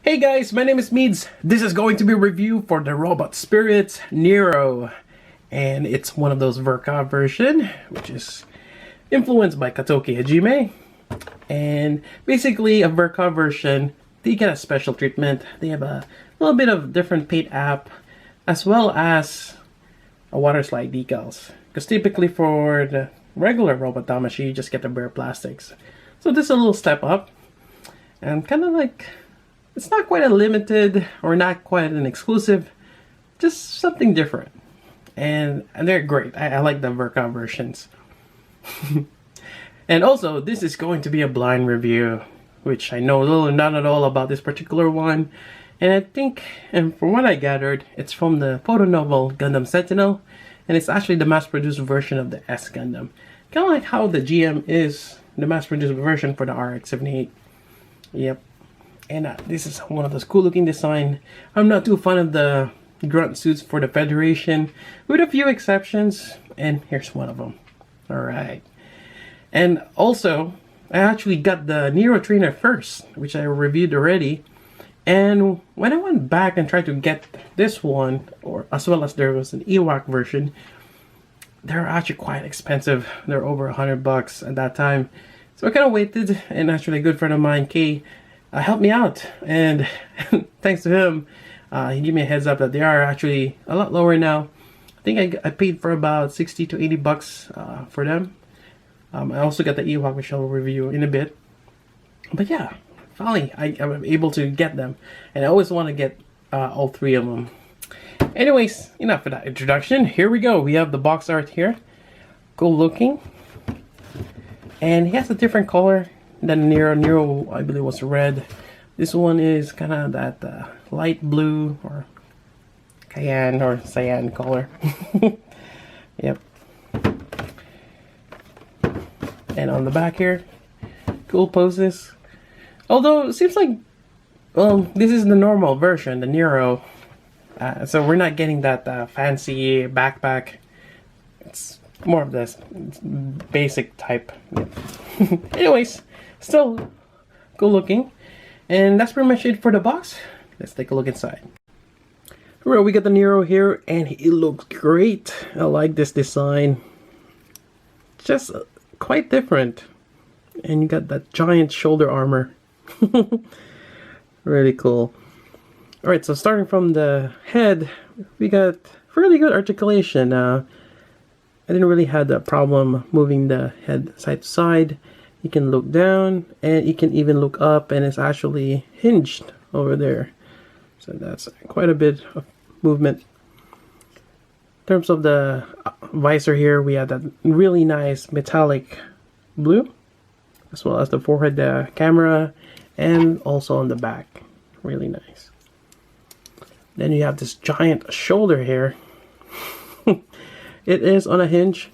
Hey guys, my name is Meads. This is going to be a review for the Robot Spirits Nero. And it's one of those Verka version, which is influenced by Katoki Hajime. And basically a Verka version, they get a special treatment. They have a little bit of different paint app, as well as a water slide decals. Because typically for the regular Robot Damashii, you just get the bare plastics. So this is a little step up. And kind of like, it's not quite a limited or not quite an exclusive, just something different. And they're great. I like the Verka versions. And also, this is going to be a blind review, which I know little or not at all about this particular one. And I think, and from what I gathered, it's from the photo novel Gundam Sentinel, and it's actually the mass-produced version of the S Gundam. Kind of like how the GM is the mass-produced version for the RX-78. Yep. And this is one of those cool looking design. I'm not too fond of the grunt suits for the Federation, with a few exceptions, and here's one of them. Alright. And also, I actually got the Nero trainer first, which I reviewed already. And when I went back and tried to get this one, or as well as there was an Ewok version, they're actually quite expensive. They're over $100 at that time. So I kind of waited, and actually a good friend of mine, Kay, helped me out, and thanks to him, he gave me a heads up that they are actually a lot lower now. I think I paid for about 60 to 80 bucks for them. I also got the Ewok, which I'll review in a bit. But yeah, finally I'm able to get them, and I always want to get all three of them. Anyways, enough of that introduction. Here we go. We have the box art here. Cool looking, and he has a different color than Nero. Nero, I believe, was red. This one is kind of that light blue or cayenne or cyan color. Yep. And on the back here, cool poses. Although it seems like, well, this is the normal version, the Nero. So we're not getting that fancy backpack. It's more of this basic type. Yep. Anyways, still cool looking, and that's pretty much it for the box. Let's take a look inside. Alright, we got the Nero here, and it looks great. I like this design, just quite different. And you got that giant shoulder armor. Really cool. Alright, so starting from the head, we got fairly good articulation. I didn't really have a problem moving the head side to side. You can look down, and you can even look up, and it's actually hinged over there. So that's quite a bit of movement. In terms of the visor here, we have that really nice metallic blue, as well as the forehead camera, and also on the back. Really nice. Then you have this giant shoulder here. It is on a hinge.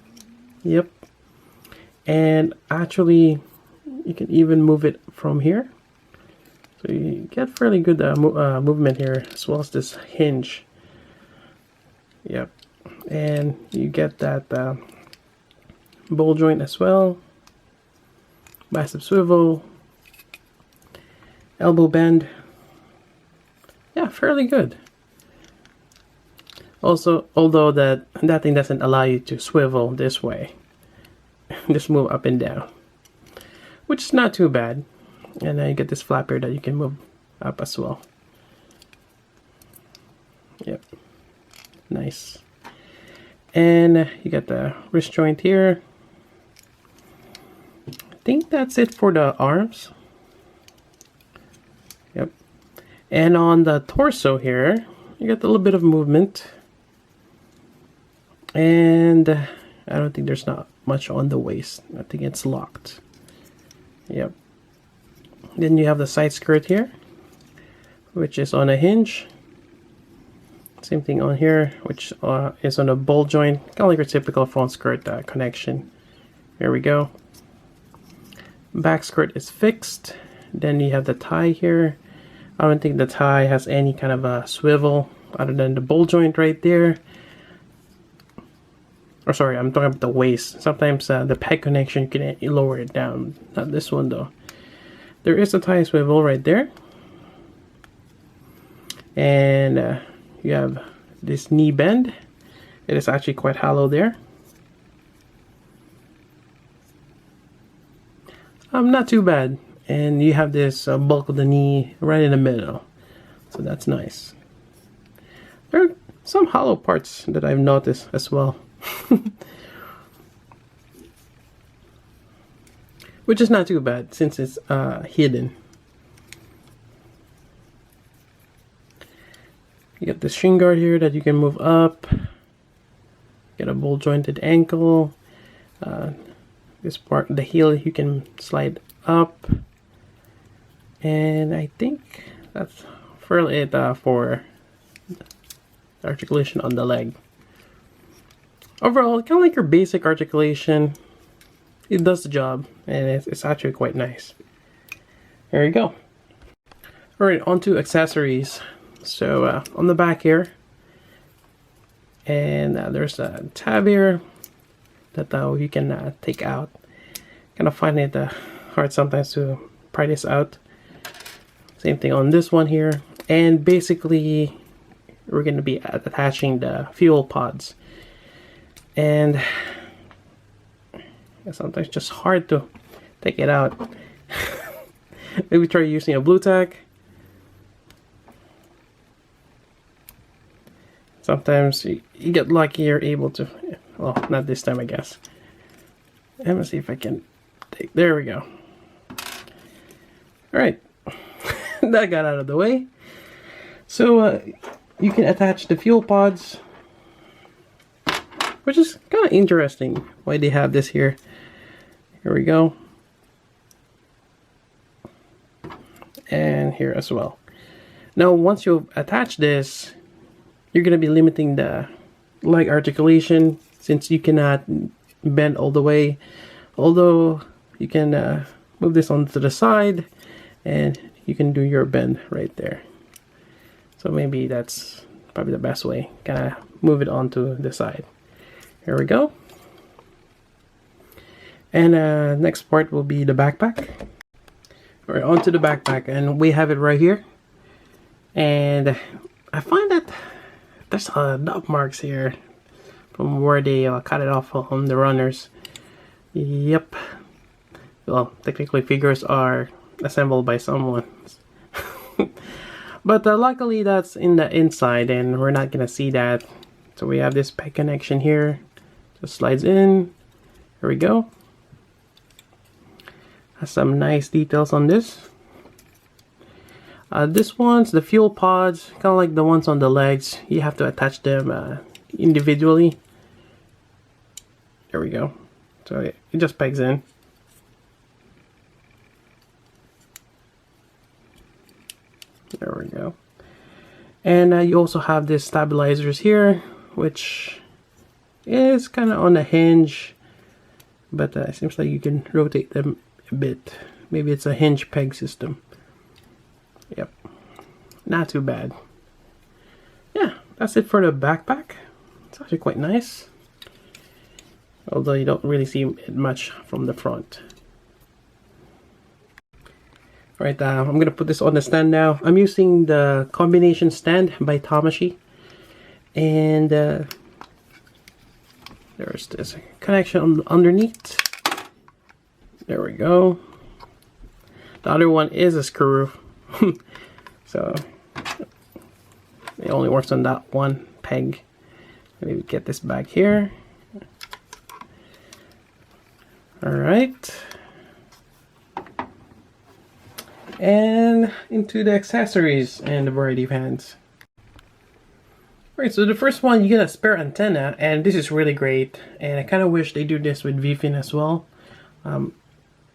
Yep. And actually, you can even move it from here. So you get fairly good movement here, as well as this hinge. Yep. And you get that ball joint as well. Bicep swivel. Elbow bend. Yeah, fairly good. Also, although that thing doesn't allow you to swivel this way. Just move up and down, which is not too bad. And then you get this flap here that you can move up as well. Yep, nice. And you got the wrist joint here. I think that's it for the arms. Yep. And on the torso here, you got a little bit of movement. And I don't think there's not much on the waist. I think it's locked. Yep. Then you have the side skirt here, which is on a hinge. Same thing on here, which is on a ball joint, kind of like your typical front skirt connection. Here we go. Back skirt is fixed. Then you have the tie here. I don't think the tie has any kind of a swivel other than the ball joint right there. Or sorry, I'm talking about the waist. Sometimes the peg connection, you can lower it down. Not this one though. There is a tie swivel right there. And you have this knee bend. It is actually quite hollow there. Not too bad. And you have this bulk of the knee right in the middle. So that's nice. There are some hollow parts that I've noticed as well. Which is not too bad since it's hidden. You got the shin guard here that you can move up. Get a ball jointed ankle. This part, the heel, you can slide up. And I think that's fairly it for articulation on the leg. Overall, kind of like your basic articulation. It does the job, and it's actually quite nice. There you go. Alright, on to accessories. So on the back here, and there's a tab here that you can take out. Kind of find it hard sometimes to pry this out. Same thing on this one here, and basically we're going to be attaching the fuel pods, and sometimes it's just hard to take it out. Maybe try using a blue tack. Sometimes you get lucky, you're able to, well, not this time I guess. I'm gonna see if I can take, there we go. Alright, that got out of the way. So you can attach the fuel pods, which is kind of interesting why they have this here. Here we go. And here as well. Now once you attach this, you're going to be limiting the leg articulation since you cannot bend all the way. Although you can move this onto the side and you can do your bend right there. So maybe that's probably the best way. Kind of move it onto the side. Here we go. And next part will be the backpack. Alright, onto the backpack, and we have it right here. And I find that there's dot marks here from where they cut it off on the runners. Yep. Well, technically figures are assembled by someone. But luckily that's in the inside and we're not gonna see that. So we have this peg connection here. Just slides in. Here we go. Has some nice details on this. This one's the fuel pods, kind of like the ones on the legs. You have to attach them individually. There we go. So it just pegs in. There we go. And you also have this stabilizers here, which is kind of on a hinge, but it seems like you can rotate them a bit. Maybe it's a hinge peg system. Yep, not too bad. Yeah, that's it for the backpack. It's actually quite nice, although you don't really see it much from the front. Alright, I'm gonna put this on the stand now. I'm using the combination stand by Damashii, and there's this connection underneath. There we go. The other one is a screw. So it only works on that one peg. Maybe get this back here. Alright. And into the accessories and the variety of hands. Alright, so the first one, you get a spare antenna, and this is really great. And I kind of wish they do this with V-fin as well.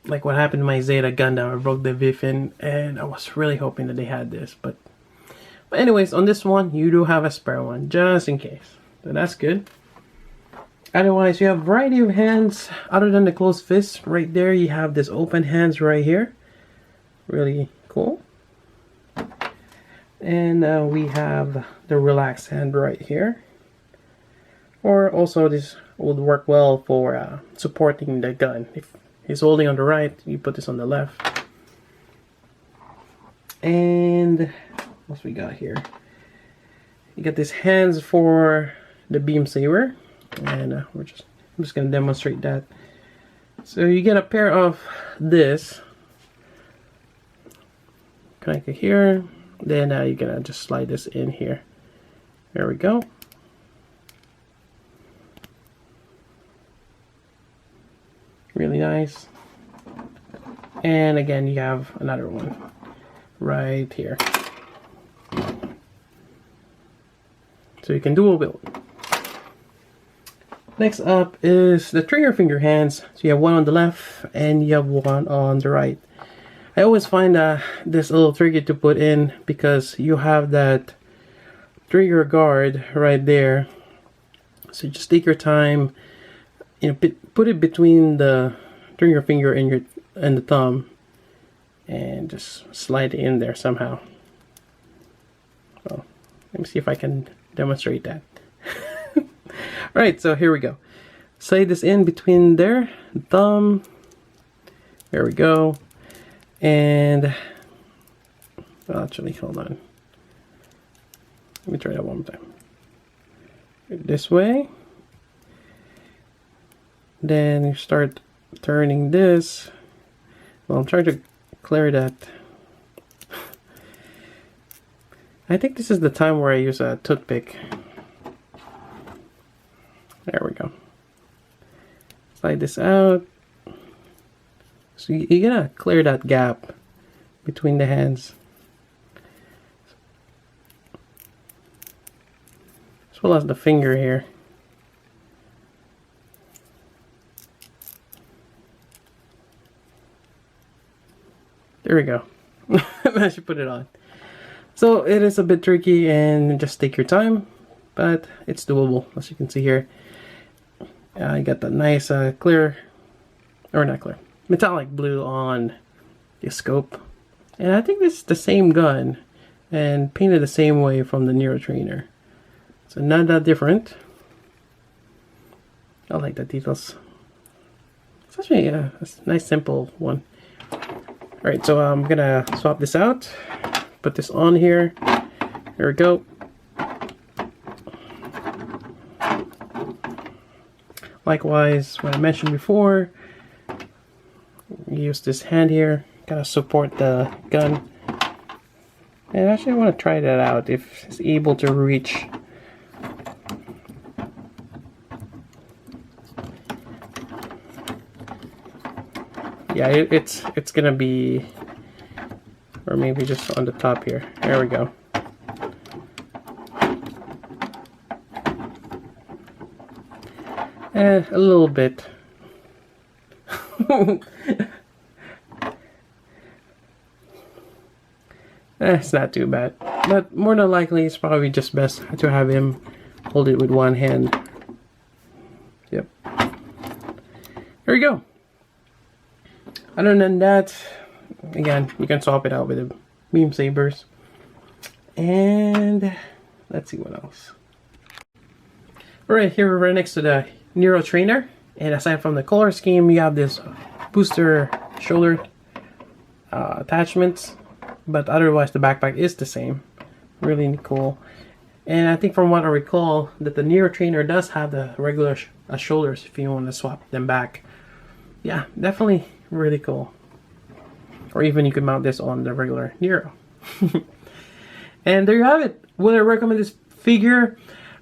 Like what happened to my Zeta Gundam, I broke the V-fin, and I was really hoping that they had this. But anyways, on this one, you do have a spare one, just in case. So that's good. Otherwise, you have a variety of hands. Other than the closed fist, right there, you have this open hands right here. Really cool. And we have the relaxed hand right here. Or also, this would work well for supporting the gun. If he's holding on the right, you put this on the left. And what we got here? You get these hands for the beam saber, and I'm just gonna demonstrate that. So you get a pair of this, connect it here, then you're gonna just slide this in here. There we go. Really nice. And again, you have another one right here. So you can dual wield. Next up is the trigger finger hands. So you have one on the left and you have one on the right. I always find this a little tricky to put in because you have that trigger guard right there. So just take your time, you know, put it between the trigger finger and the thumb, and just slide it in there somehow. So let me see if I can demonstrate that. Alright, so here we go. Slide this in between there, the thumb. There we go. And actually, hold on. Let me try that one more time. This way. Then you start turning this. Well, I'm trying to clear that. I think this is the time where I use a toothpick. There we go. Slide this out. So you gotta clear that gap between the hands, as well as the finger here. There we go. I should put it on. So it is a bit tricky, and just take your time, but it's doable, as you can see here. I got the nice clear, or not clear, metallic blue on the scope. And I think this is the same gun and painted the same way from the Nero trainer. So not that different. I like the details. It's actually a nice simple one. Alright, so I'm gonna swap this out. Put this on here. There we go. Likewise, what I mentioned before, use this hand here, gotta support the gun. And actually I want to try that out if it's able to reach. Yeah, it's gonna be, or maybe just on the top here. There we go. A little bit. It's not too bad, but more than likely it's probably just best to have him hold it with one hand. Yep. There we go. Other than that, again, you can swap it out with the beam sabers. And let's see what else. Alright, here we're right next to the Nero trainer, and aside from the color scheme, you have this booster shoulder attachments, but otherwise the backpack is the same. Really cool. And I think from what I recall, that the Nero trainer does have the regular shoulders if you want to swap them back. Yeah, definitely really cool. Or even you could mount this on the regular Nero. And there you have it. Would I recommend this figure?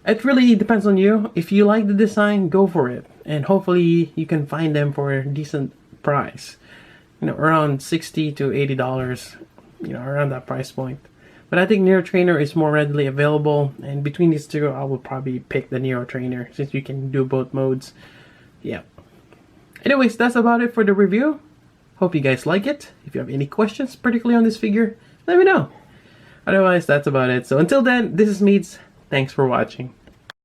It really depends on you. If you like the design, go for it. And hopefully you can find them for a decent price. You know, around $60 to $80, you know, around that price point. But I think Nero Trainer is more readily available. And between these two, I will probably pick the Nero Trainer since you can do both modes. Yeah. Anyways, that's about it for the review. Hope you guys like it. If you have any questions, particularly on this figure, let me know. Otherwise, that's about it. So until then, this is Meads. Thanks for watching.